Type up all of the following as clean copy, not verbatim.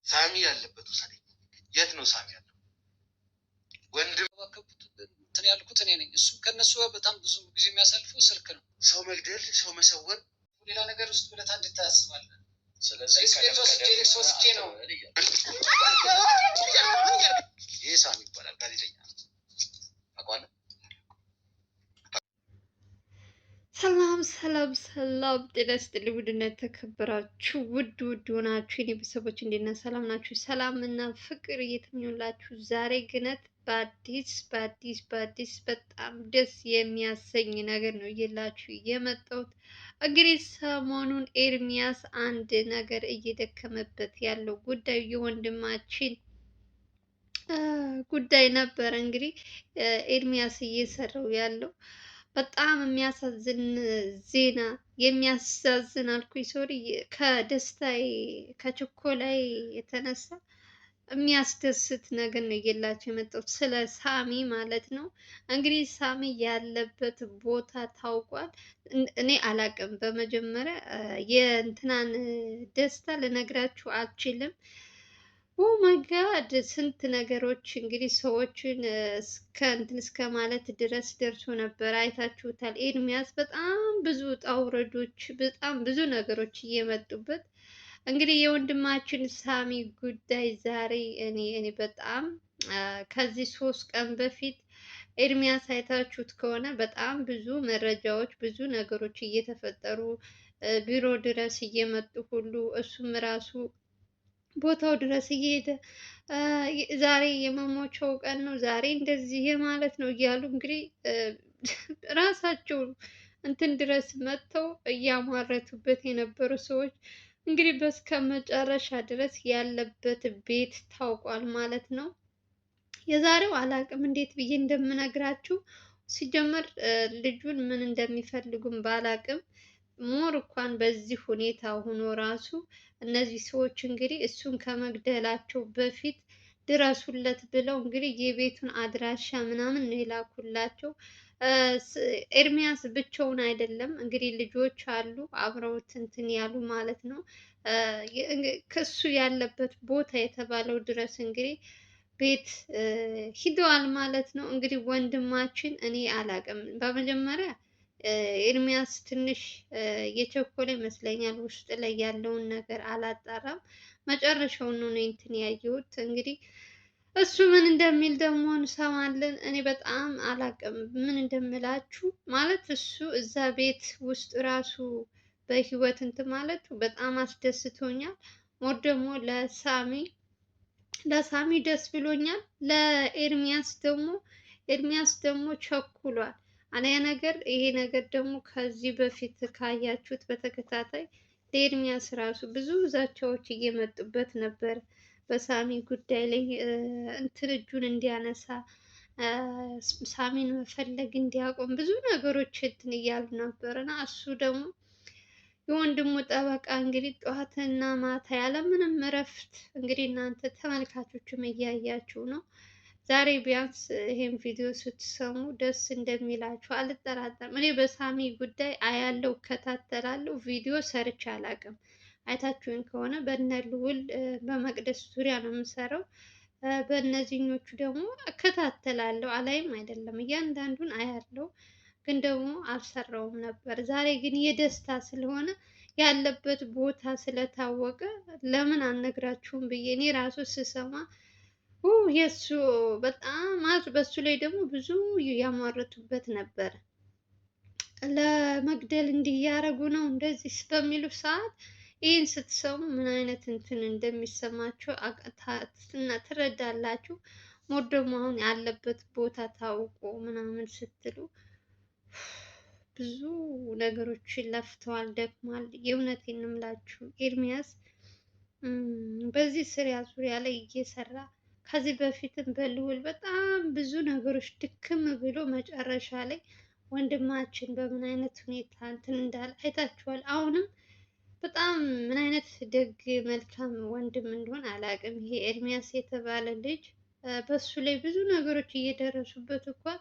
ሳሚ ያለበት ውሰደኝ። የት ነው ሳሚ ያለው? ወንድም እንትን ያልኩት እኔ ነኝ። እሱ ከነሱ በጣም ብዙ ጊዜ የሚያሳልፈው ስልክ ነው። ሰው መግደል፣ ሰው መሰወር፣ ሌላ ነገር ውስጥ ብለህ እንዴት ታስባለህ? ስለዚህ ወስጄ ነው። ይህ ሳሚ ይባላል፣ ጋዜጠኛ አውቀዋለሁ። ሰላም ሰላም ሰላም፣ ጤና ይስጥልኝ ውድና የተከበራችሁ ውድ ሆናችሁ የኔ ቤተሰቦች እንዴት ናችሁ? ሰላም ናችሁ? ሰላም እና ፍቅር እየተመኙላችሁ ዛሬ ግነት በአዲስ በጣም ደስ የሚያሰኝ ነገር ነው እየላችሁ የመጣሁት። እንግዲህ ሰሞኑን ኤርሚያስ አንድ ነገር እየደከመበት ያለው ጉዳዩ የወንድማችን ጉዳይ ነበረ። እንግዲህ ኤርሚያስ እየሰራው ያለው በጣም የሚያሳዝን ዜና የሚያሳዝን አልኩኝ ሶሪ፣ ከደስታዬ ከችኮላይ የተነሳ የሚያስደስት ነገር ነው እየላቸው የመጣሁት ስለ ሳሚ ማለት ነው። እንግዲህ ሳሚ ያለበት ቦታ ታውቋል። እኔ አላቅም። በመጀመሪያ የእንትናን ደስታ ልነግራችሁ አልችልም። ኦ ማይ ጋድ ስንት ነገሮች እንግዲህ ሰዎችን እስከ እንትን እስከ ማለት ድረስ ደርሶ ነበር። አይታችሁታል። ኤርሚያስ በጣም ብዙ ውጣ ውረዶች፣ በጣም ብዙ ነገሮች እየመጡበት እንግዲህ የወንድማችን ሳሚ ጉዳይ ዛሬ እኔ በጣም ከዚህ 3 ቀን በፊት ኤርሚያስ አይታችሁት ከሆነ በጣም ብዙ መረጃዎች፣ ብዙ ነገሮች እየተፈጠሩ ቢሮ ድረስ እየመጡ ሁሉ እሱም ራሱ ቦታው ድረስ እየሄደ ዛሬ የመሞቻው ቀን ነው፣ ዛሬ እንደዚህ ማለት ነው እያሉ እንግዲህ ራሳቸው እንትን ድረስ መጥተው እያሟረቱበት የነበሩ ሰዎች እንግዲህ በስከ መጨረሻ ድረስ ያለበት ቤት ታውቋል ማለት ነው። የዛሬው አላቅም እንዴት ብዬ እንደምነግራችሁ። ሲጀመር ልጁን ምን እንደሚፈልጉም ባላቅም ሞር እንኳን በዚህ ሁኔታ ሆኖ ራሱ እነዚህ ሰዎች እንግዲህ እሱን ከመግደላቸው በፊት ድረሱለት ብለው እንግዲህ የቤቱን አድራሻ ምናምን ነው የላኩላቸው። ኤርሚያስ ብቻውን አይደለም እንግዲህ ልጆች አሉ አብረውት እንትን ያሉ ማለት ነው። ከሱ ያለበት ቦታ የተባለው ድረስ እንግዲህ ቤት ሂደዋል ማለት ነው። እንግዲህ ወንድማችን እኔ አላቅም። በመጀመሪያ ኤርሚያስ ትንሽ የቸኮለ ይመስለኛል። ውስጥ ላይ ያለውን ነገር አላጣራም። መጨረሻውን ነው እንትን ያየሁት። እንግዲህ እሱ ምን እንደሚል ደግሞ እንሰማለን። እኔ በጣም አላቅም ምን እንደምላችሁ ማለት እሱ እዛ ቤት ውስጥ ራሱ በህይወት እንትን ማለቱ በጣም አስደስቶኛል። ሞር ደግሞ ለሳሚ ደስ ብሎኛል። ኤርሚያስ ደግሞ ቸኩሏል። አለያ ነገር ይሄ ነገር ደግሞ ከዚህ በፊት ካያችሁት በተከታታይ ለኤርሚያስ ራሱ ብዙ ዛቻዎች እየመጡበት ነበር። በሳሚ ጉዳይ ላይ እንትን እጁን እንዲያነሳ ሳሚን መፈለግ እንዲያቆም ብዙ ነገሮች እንትን እያሉ ነበር እና እሱ ደግሞ የወንድሙ ጠበቃ እንግዲህ ጠዋትና ማታ ያለምንም እረፍት እንግዲህ እናንተ ተመልካቾችም እያያችሁ ነው። ዛሬ ቢያንስ ይሄን ቪዲዮ ስትሰሙ ደስ እንደሚላችሁ አልጠራጠርም። እኔ በሳሚ ጉዳይ አያለው እከታተላለሁ። ቪዲዮ ሰርቼ አላውቅም። አይታችሁኝ ከሆነ በነ ልዑል በመቅደስ ዙሪያ ነው የምሰራው። በእነዚህኞቹ ደግሞ እከታተላለሁ። አላይም አይደለም እያንዳንዱን አያለው፣ ግን ደግሞ አልሰራውም ነበር። ዛሬ ግን የደስታ ስለሆነ ያለበት ቦታ ስለታወቀ ለምን አልነግራችሁም ብዬ እኔ ራሱ ስሰማ የሱ በጣም ማለት በሱ ላይ ደግሞ ብዙ ያሟረቱበት ነበር። ለመግደል እንዲህ እያደረጉ ነው እንደዚህ በሚሉ ሰዓት ይህን ስትሰሙ ምን አይነት እንትን እንደሚሰማቸው ትረዳላችሁ። ሞት ደግሞ አሁን ያለበት ቦታ ታውቆ ምናምን ስትሉ ብዙ ነገሮችን ለፍተዋል፣ ደክሟል። የእውነቴን ነው የምላችሁ ኤርሚያስ በዚህ ስሪያ ዙሪያ ላይ እየሰራ ከዚህ በፊትም በልዑል በጣም ብዙ ነገሮች ድክም ብሎ መጨረሻ ላይ ወንድማችን በምን አይነት ሁኔታ እንትን እንዳለ አይታችኋል። አሁንም በጣም ምን አይነት ደግ መልካም ወንድም እንደሆነ አላውቅም። ይሄ ኤርሚያስ የተባለ ልጅ በሱ ላይ ብዙ ነገሮች እየደረሱበት እንኳን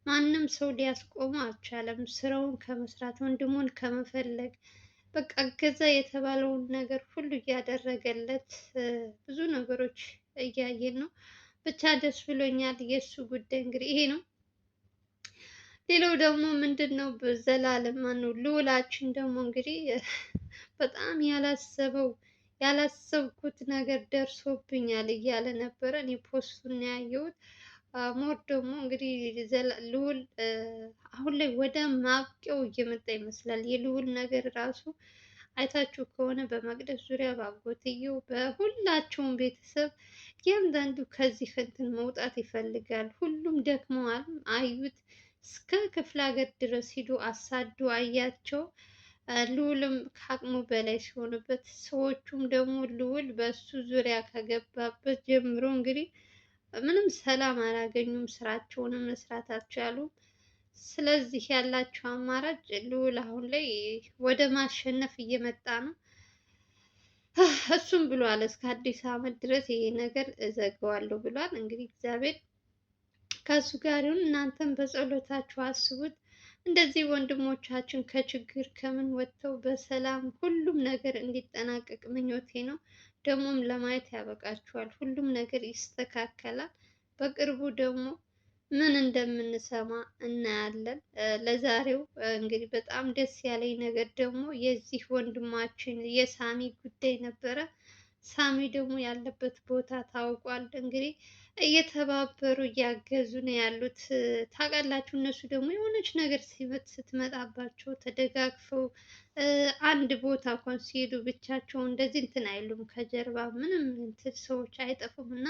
ማንም ሰው ሊያስቆመው አልቻለም። ስራውን ከመስራት ወንድሙን ከመፈለግ በቃ እገዛ የተባለውን ነገር ሁሉ እያደረገለት ብዙ ነገሮች እያየን ነው። ብቻ ደስ ብሎኛል። የእሱ ጉዳይ እንግዲህ ይሄ ነው። ሌላው ደግሞ ምንድን ነው በዘላለም ማነው ልዑላችን ደግሞ እንግዲህ በጣም ያላሰብኩት ነገር ደርሶብኛል እያለ ነበረ። እኔ ፖስቱን ያየሁት ሞር ደግሞ እንግዲህ ልዑል አሁን ላይ ወደ ማብቂያው እየመጣ ይመስላል። የልዑል ነገር ራሱ አይታችሁ ከሆነ በመቅደስ ዙሪያ በአጎትየው በሁላቸውም ቤተሰብ እያንዳንዱ ከዚህ እንትን መውጣት ይፈልጋል። ሁሉም ደክመዋል። አዩት እስከ ክፍለ ሀገር ድረስ ሂዶ አሳዶ አያቸው። ልዑልም ከአቅሙ በላይ ሲሆንበት፣ ሰዎቹም ደግሞ ልዑል በእሱ ዙሪያ ከገባበት ጀምሮ እንግዲህ ምንም ሰላም አላገኙም። ስራቸውንም መስራት አልቻሉም። ስለዚህ ያላቸው አማራጭ ልዑል አሁን ላይ ወደ ማሸነፍ እየመጣ ነው። እሱም ብሏል እስከ አዲስ ዓመት ድረስ ይሄ ነገር እዘጋዋለሁ ብሏል። እንግዲህ እግዚአብሔር ከእሱ ጋር ይሁን። እናንተም በጸሎታችሁ አስቡት። እንደዚህ ወንድሞቻችን ከችግር ከምን ወጥተው በሰላም ሁሉም ነገር እንዲጠናቀቅ ምኞቴ ነው። ደግሞም ለማየት ያበቃችኋል። ሁሉም ነገር ይስተካከላል። በቅርቡ ደግሞ ምን እንደምንሰማ እናያለን። ለዛሬው እንግዲህ በጣም ደስ ያለኝ ነገር ደግሞ የዚህ ወንድማችን የሳሚ ጉዳይ ነበረ። ሳሚ ደግሞ ያለበት ቦታ ታውቋል። እንግዲህ እየተባበሩ እያገዙ ነው ያሉት። ታውቃላችሁ፣ እነሱ ደግሞ የሆነች ነገር ስትመጣባቸው ተደጋግፈው አንድ ቦታ እንኳን ሲሄዱ ብቻቸውን እንደዚህ እንትን አይሉም። ከጀርባ ምንም እንትን ሰዎች አይጠፉም እና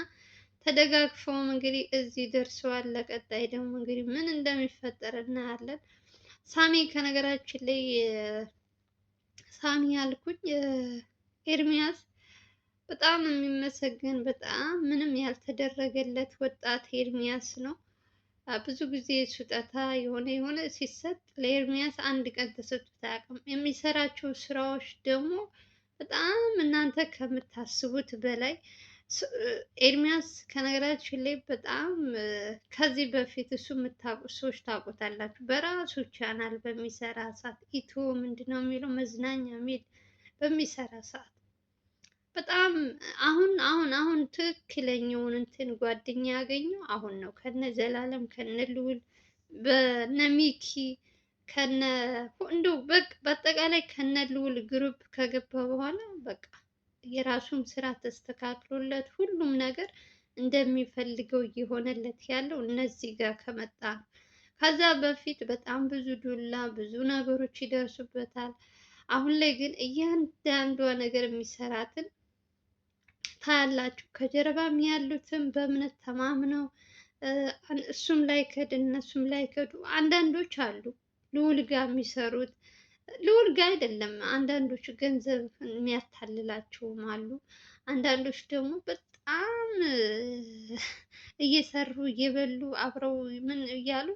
ተደጋግፈውም እንግዲህ እዚህ ደርሰዋል። ለቀጣይ ደግሞ እንግዲህ ምን እንደሚፈጠር እናያለን። ሳሚ ከነገራችን ላይ ሳሚ ያልኩኝ ኤርሚያስ በጣም የሚመሰገን በጣም ምንም ያልተደረገለት ወጣት ኤርሚያስ ነው። ብዙ ጊዜ ስጦታ የሆነ ሲሰጥ ለኤርሚያስ አንድ ቀን ተሰጥቶት አያውቅም። የሚሰራቸው ስራዎች ደግሞ በጣም እናንተ ከምታስቡት በላይ ኤርሚያስ ከነገራችን ላይ በጣም ከዚህ በፊት እሱ የምታውቁ ሰዎች ታውቁታላችሁ። በራሱ ቻናል በሚሰራ ሰዓት ኢትዮ ምንድን ነው የሚለው መዝናኛ የሚል በሚሰራ ሰዓት በጣም አሁን ትክክለኛውን እንትን ጓደኛ ያገኘው አሁን ነው። ከነ ዘላለም ከነ ልዑል በነ ሚኪ ከነ እንደው በአጠቃላይ ከነ ልዑል ግሩፕ ከገባ በኋላ በቃ የራሱም ስራ ተስተካክሎለት ሁሉም ነገር እንደሚፈልገው እየሆነለት ያለው እነዚህ ጋር ከመጣ ነው። ከዛ በፊት በጣም ብዙ ዱላ ብዙ ነገሮች ይደርሱበታል። አሁን ላይ ግን እያንዳንዷ ነገር የሚሰራትን ታያላችሁ። ከጀርባም ያሉትም በእምነት ተማምነው እሱም ላይ ከድ እነሱም ላይ ከዱ። አንዳንዶች አሉ ልዑል ጋር የሚሰሩት ልዑል ጋር አይደለም። አንዳንዶቹ ገንዘብ የሚያታልላቸውም አሉ። አንዳንዶች ደግሞ በጣም እየሰሩ እየበሉ አብረው ምን እያሉ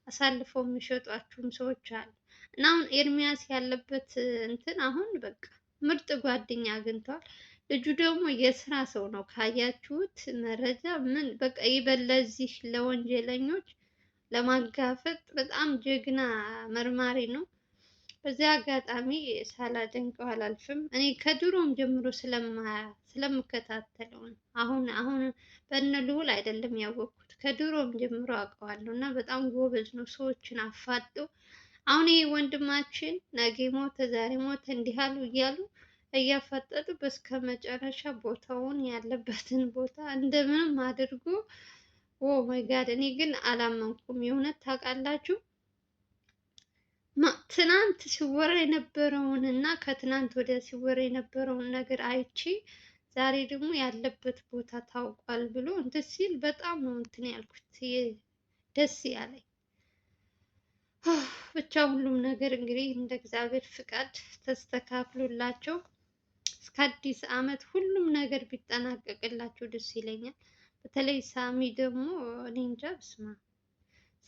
አሳልፈው የሚሸጧቸውም ሰዎች አሉ። እና አሁን ኤርሚያስ ያለበት እንትን አሁን በቃ ምርጥ ጓደኛ አግኝቷል። ልጁ ደግሞ የስራ ሰው ነው። ካያችሁት መረጃ ምን በቃ ይበል ለዚህ ለወንጀለኞች ለማጋፈጥ በጣም ጀግና መርማሪ ነው። በዚህ አጋጣሚ ሳላደንቀው አላልፍም። እኔ ከድሮም ጀምሮ ስለምከታተለው ነው። አሁን በእነ ልዑል አይደለም ያወቅኩት፣ ከድሮም ጀምሮ አውቀዋለሁ እና በጣም ጎበዝ ነው። ሰዎችን አፋጦ አሁን ይሄ ወንድማችን ነገ ሞተ ዛሬ ሞተ እንዲህ አሉ እያሉ እያፋጠጡ በስከ መጨረሻ ቦታውን ያለበትን ቦታ እንደምንም አድርጎ ኦ ማይ ጋድ! እኔ ግን አላመንኩም የእውነት ታውቃላችሁ። ትናንት ሲወራ የነበረውን እና ከትናንት ወዲያ ሲወራ የነበረውን ነገር አይቼ ዛሬ ደግሞ ያለበት ቦታ ታውቋል ብሎ እንትን ሲል በጣም ነው እንትን ያልኩት ደስ ያለኝ። ብቻ ሁሉም ነገር እንግዲህ እንደ እግዚአብሔር ፍቃድ ተስተካክሎላቸው እስከ አዲስ ዓመት ሁሉም ነገር ቢጠናቀቅላቸው ደስ ይለኛል። በተለይ ሳሚ ደግሞ እኔ እንጃ በስመ አብ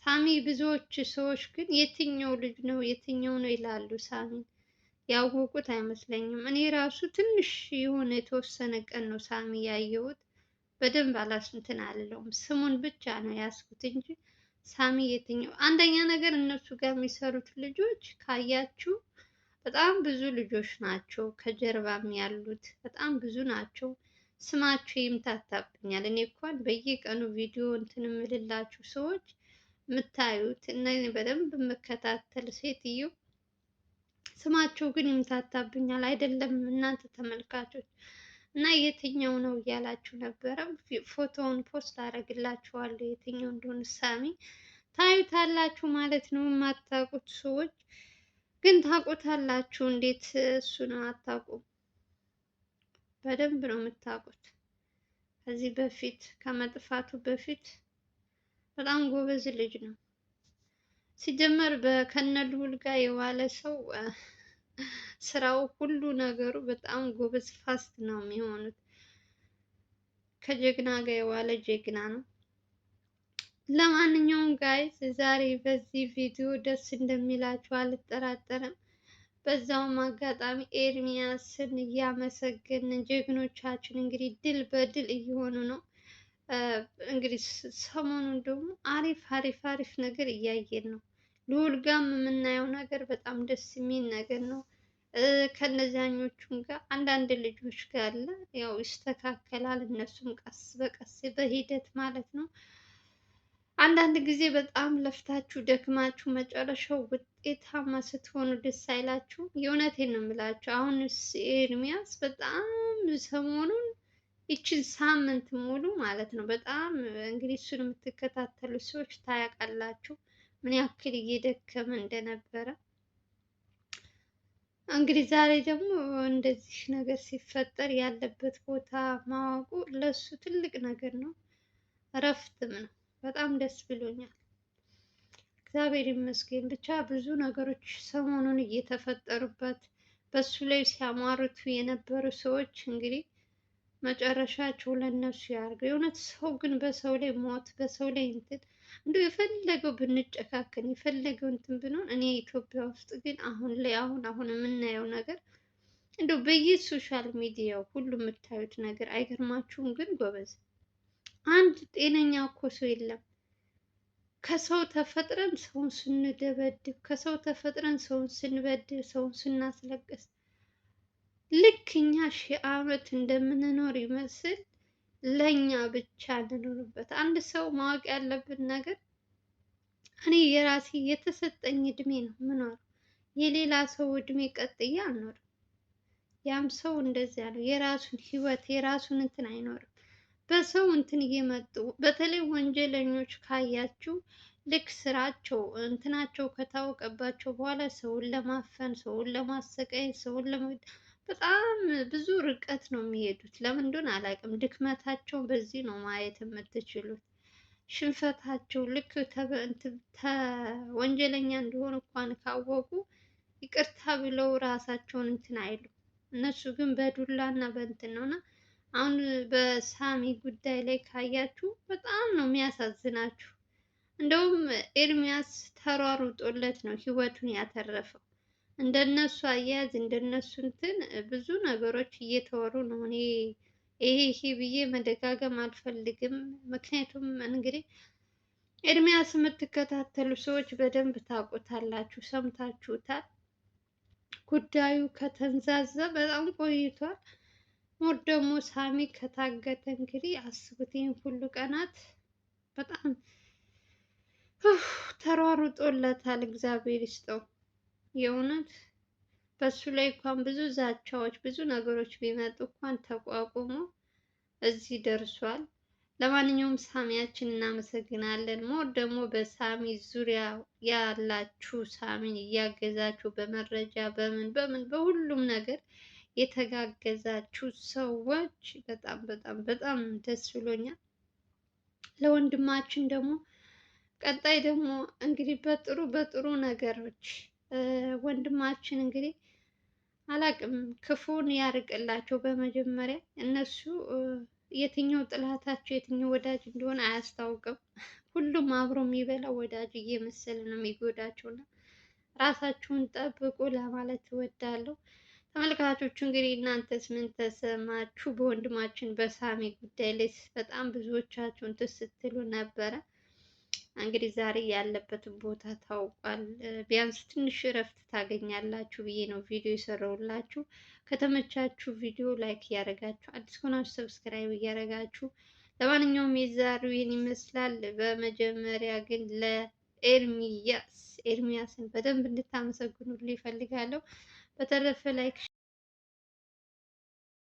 ሳሚ ብዙዎች ሰዎች ግን የትኛው ልጅ ነው የትኛው ነው ይላሉ። ሳሚን ያወቁት አይመስለኝም። እኔ ራሱ ትንሽ የሆነ የተወሰነ ቀን ነው ሳሚ ያየሁት። በደንብ እንትን አልለውም። ስሙን ብቻ ነው ያዝኩት እንጂ ሳሚ የትኛው አንደኛ ነገር እነሱ ጋር የሚሰሩት ልጆች ካያችሁ በጣም ብዙ ልጆች ናቸው ከጀርባም ያሉት በጣም ብዙ ናቸው። ስማቸው ይምታታብኛል። እኔ እንኳን በየቀኑ ቪዲዮ እንትን የምልላችሁ ሰዎች የምታዩት እና እኔ በደንብ የምከታተል ሴትዮ ስማቸው ግን ይምታታብኛል። አይደለም እናንተ ተመልካቾች እና የትኛው ነው እያላችሁ ነበረ። ፎቶውን ፖስት አደርግላችኋለሁ የትኛው እንደሆነ ሳሚ ታዩታላችሁ ማለት ነው። የማታውቁት ሰዎች ግን ታውቁታላችሁ። እንዴት እሱን አታውቁም? በደንብ ነው የምታውቁት። ከዚህ በፊት ከመጥፋቱ በፊት በጣም ጎበዝ ልጅ ነው። ሲጀመር ከነ ልዑል ጋር የዋለ ሰው ስራው ሁሉ ነገሩ በጣም ጎበዝ ፋስት ነው የሚሆኑት። ከጀግና ጋር የዋለ ጀግና ነው። ለማንኛውም ጋይዝ ዛሬ በዚህ ቪዲዮ ደስ እንደሚላችሁ አልጠራጠርም። በዛውም አጋጣሚ ኤርሚያስን እያመሰገንን ጀግኖቻችን እንግዲህ ድል በድል እየሆኑ ነው። እንግዲህ ሰሞኑን ደግሞ አሪፍ ነገር እያየን ነው። ልዑል ጋርም የምናየው ነገር በጣም ደስ የሚል ነገር ነው። ከነዛኞቹም ጋር አንዳንድ ልጆች ጋር አለ፣ ያው ይስተካከላል። እነሱም ቀስ በቀስ በሂደት ማለት ነው። አንዳንድ ጊዜ በጣም ለፍታችሁ ደክማችሁ መጨረሻው ውጤታማ ስትሆኑ ደስ አይላችሁ? የእውነቴን ነው የምላችሁ። አሁን ኤርሚያስ በጣም ሰሞኑን ይችን ሳምንት ሙሉ ማለት ነው በጣም እንግዲህ እሱን የምትከታተሉ ሰዎች ታያውቃላችሁ ምን ያክል እየደከመ እንደነበረ። እንግዲህ ዛሬ ደግሞ እንደዚህ ነገር ሲፈጠር ያለበት ቦታ ማወቁ ለሱ ትልቅ ነገር ነው፣ እረፍትም ነው። በጣም ደስ ብሎኛል። እግዚአብሔር ይመስገን። ብቻ ብዙ ነገሮች ሰሞኑን እየተፈጠሩበት በሱ ላይ ሲያሟርቱ የነበሩ ሰዎች እንግዲህ መጨረሻቸው ለነሱ ያድርገው። የእውነት ሰው ግን በሰው ላይ ሞት በሰው ላይ እንትን እንደው የፈለገው ብንጨካከን የፈለገው እንትን ብንሆን እኔ ኢትዮጵያ ውስጥ ግን አሁን የምናየው ነገር እንደው በየሶሻል ሚዲያው ሁሉ የምታዩት ነገር አይገርማችሁም? ግን ጎበዝ አንድ ጤነኛ እኮ ሰው የለም። ከሰው ተፈጥረን ሰውን ስንደበድብ፣ ከሰው ተፈጥረን ሰውን ስንበድብ፣ ሰውን ስናስለቅስ ልክ እኛ 1000 ዓመት እንደምንኖር ይመስል ለኛ ብቻ እንኖርበት። አንድ ሰው ማወቅ ያለብን ነገር እኔ የራሴ የተሰጠኝ እድሜ ነው የምኖረው። የሌላ ሰው እድሜ ቀጥዬ አልኖርም። ያም ሰው እንደዚያ ነው። የራሱን ህይወት የራሱን እንትን አይኖርም። በሰው እንትን እየመጡ በተለይ ወንጀለኞች ካያችሁ ልክ ስራቸው እንትናቸው ከታወቀባቸው በኋላ ሰውን ለማፈን፣ ሰውን ለማሰቃየት፣ ሰውን በጣም ብዙ ርቀት ነው የሚሄዱት። ለምን እንደሆነ አላውቅም። ድክመታቸው በዚህ ነው ማየት የምትችሉት። ሽንፈታቸው ልክ ወንጀለኛ እንደሆኑ እንኳን ካወቁ ይቅርታ ብለው ራሳቸውን እንትን አይሉ። እነሱ ግን በዱላ እና በእንትን ነውና አሁን በሳሚ ጉዳይ ላይ ካያችሁ በጣም ነው የሚያሳዝናችሁ። እንደውም ኤርሚያስ ተሯሩጦለት ነው ህይወቱን ያተረፈው። እንደነሱ አያያዝ እንደነሱ እንትን ብዙ ነገሮች እየተወሩ ነው። እኔ ይሄ ብዬ መደጋገም አልፈልግም። ምክንያቱም እንግዲህ ኤርሚያስ የምትከታተሉ ሰዎች በደንብ ታውቁታላችሁ፣ ሰምታችሁታል። ጉዳዩ ከተንዛዛ በጣም ቆይቷል። ሞት ደግሞ ሳሚ ከታገተ እንግዲህ አስቡት፣ ይህን ሁሉ ቀናት በጣም ተሯሩጦለታል። እግዚአብሔር ይስጠው። የእውነት በሱ ላይ እንኳን ብዙ ዛቻዎች ብዙ ነገሮች ቢመጡ እንኳን ተቋቁሞ እዚህ ደርሷል። ለማንኛውም ሳሚያችን እናመሰግናለን። ሞር ደግሞ በሳሚ ዙሪያ ያላችሁ ሳሚን እያገዛችሁ በመረጃ በምን በሁሉም ነገር የተጋገዛችሁ ሰዎች በጣም ደስ ብሎኛል። ለወንድማችን ደግሞ ቀጣይ ደግሞ እንግዲህ በጥሩ ነገሮች ወንድማችን እንግዲህ አላቅም ክፉን ያርቅላቸው። በመጀመሪያ እነሱ የትኛው ጥላታቸው የትኛው ወዳጅ እንደሆነ አያስታውቅም። ሁሉም አብሮ የሚበላው ወዳጅ እየመሰለ ነው የሚጎዳቸው እና ራሳችሁን ጠብቁ ለማለት እወዳለሁ። ተመልካቾቹ እንግዲህ እናንተስ ምን ተሰማችሁ? በወንድማችን በሳሚ ጉዳይ ላይ በጣም ብዙዎቻችሁ እንትን ስትሉ ነበረ። እንግዲህ ዛሬ ያለበት ቦታ ታውቋል። ቢያንስ ትንሽ እረፍት ታገኛላችሁ ብዬ ነው ቪዲዮ የሰራሁላችሁ። ከተመቻችሁ ቪዲዮ ላይክ እያደረጋችሁ፣ አዲስ ከሆናችሁ ሰብስክራይብ እያደረጋችሁ። ለማንኛውም የዛሬው ይህን ይመስላል። በመጀመሪያ ግን ኤርሚያስን በደንብ እንድታመሰግኑልኝ እፈልጋለሁ። በተረፈ ላይክ